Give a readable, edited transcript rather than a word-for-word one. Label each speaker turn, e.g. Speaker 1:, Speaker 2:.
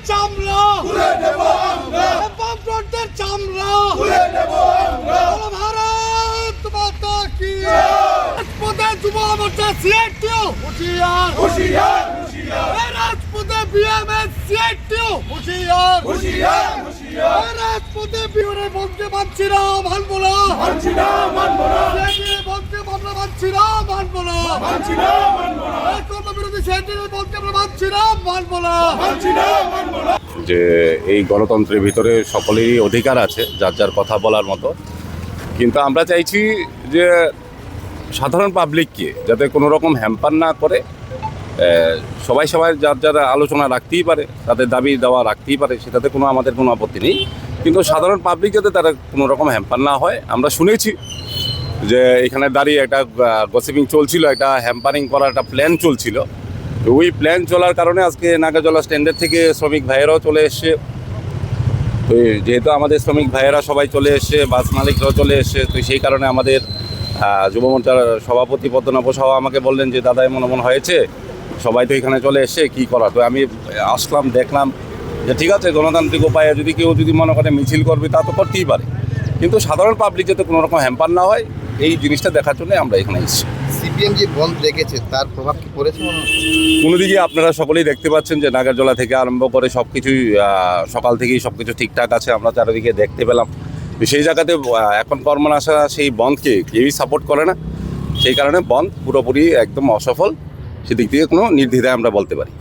Speaker 1: চামড়া খুলে নেব আমরা, হেফাজতের চামড়া খুলে নেব আমরা। ভারত মাতা কি রাজপথে যুব মোর্চা সিআইটিও হুঁশিয়ার হুঁশিয়ার হুঁশিয়ার, রাজপথে বিএমএস সিআইটিও হুঁশিয়ার হুঁশিয়ার হুঁশিয়ার, রাজপথে বিওরে বলতে পারছি না, মানবো না মানছি না, মানবো না বলতে আমরা মানছি না, মানবো না মানছি না, মানবো না, কর্মবিরোধী সেন্টারে বলতে আমরা মানছি না, মানবো না মানছি না, মানবো না।
Speaker 2: যে এই গণতন্ত্রের ভিতরে সকলেরই অধিকার আছে যার যার কথা বলার মতো, কিন্তু আমরা চাইছি যে সাধারণ পাবলিককে যাতে কোনো রকম হ্যাম্পার না করে, সবাই যার যারা আলোচনা রাখতেই পারে, তাদের দাবি দেওয়া রাখতেই পারে, সেটাতে আমাদের কোনো আপত্তি নেই, কিন্তু সাধারণ পাবলিক যাতে তারা কোনো রকম হ্যাম্পার না হয়। আমরা শুনেছি যে এখানে দাঁড়িয়ে একটা গসিপিং চলছিল, একটা হ্যাম্পারিং করার একটা প্ল্যান চলছিল। তো ওই প্ল্যান চলার কারণে আজকে নাগরজলা স্ট্যান্ডের থেকে শ্রমিক ভাইয়েরাও চলে এসছে। তো যেহেতু আমাদের শ্রমিক ভাইয়েরা সবাই চলে এসছে, বাস মালিকরাও চলে এসছে, তো সেই কারণে আমাদের যুব মোর্চার সভাপতি পদ্মনাভ সাহা আমাকে বললেন যে দাদা এমন হয়েছে, সবাই তো এখানে চলে এসছে, কী করা। তো আমি আসলাম, দেখলাম যে ঠিক আছে, গণতান্ত্রিক উপায়ে কেউ যদি মনে করে মিছিল করবে তা তো করতেই পারে, কিন্তু সাধারণ পাবলিক যাতে কোনো রকম হ্যাম্পার না হয় এই জিনিসটা দেখার জন্য আমরা এখানে এসেছি।
Speaker 3: সিপিএম যে বন্ধ রেখেছে তার প্রভাব কি পড়েছে?
Speaker 2: কোনো দিকে আপনারা সকলেই দেখতে পাচ্ছেন যে নাগরজলা থেকে আরম্ভ করে সব কিছুই সকাল থেকেই সব কিছু ঠিকঠাক আছে, আমরা চারিদিকে দেখতে পেলাম। সেই জায়গাতে এখন কর্মনাশা সেই বন্ধকে কেউই সাপোর্ট করে না, সেই কারণে বন্ধ পুরোপুরি একদম অসফল, সেদিক থেকে কোনো নির্দ্বিধায় আমরা বলতে পারি।